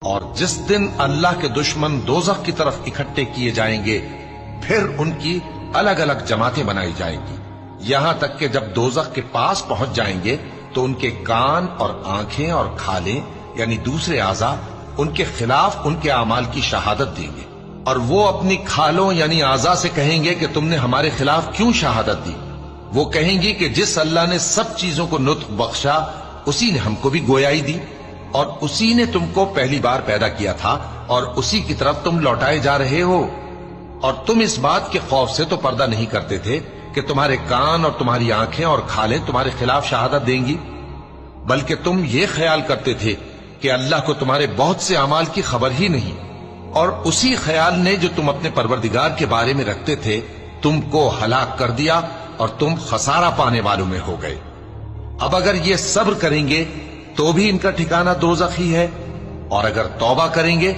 اور جس دن اللہ کے دشمن دوزخ کی طرف اکٹھے کیے جائیں گے پھر ان کی الگ الگ جماعتیں بنائی جائیں گی، یہاں تک کہ جب دوزخ کے پاس پہنچ جائیں گے تو ان کے کان اور آنکھیں اور کھالیں یعنی دوسرے اعضاء ان کے خلاف ان کے اعمال کی شہادت دیں گے، اور وہ اپنی کھالوں یعنی اعضاء سے کہیں گے کہ تم نے ہمارے خلاف کیوں شہادت دی؟ وہ کہیں گی کہ جس اللہ نے سب چیزوں کو نطق بخشا اسی نے ہم کو بھی گویائی دی، اور اسی نے تم کو پہلی بار پیدا کیا تھا اور اسی کی طرف تم لوٹائے جا رہے ہو، اور تم اس بات کے خوف سے تو پردہ نہیں کرتے تھے کہ تمہارے کان اور تمہاری آنکھیں اور کھالیں تمہارے خلاف شہادت دیں گی، بلکہ تم یہ خیال کرتے تھے کہ اللہ کو تمہارے بہت سے اعمال کی خبر ہی نہیں، اور اسی خیال نے جو تم اپنے پروردگار کے بارے میں رکھتے تھے تم کو ہلاک کر دیا اور تم خسارہ پانے والوں میں ہو گئے۔ اب اگر یہ صبر کریں گے تو بھی ان کا ٹھکانہ دوزخ ہی ہے، اور اگر توبہ کریں گے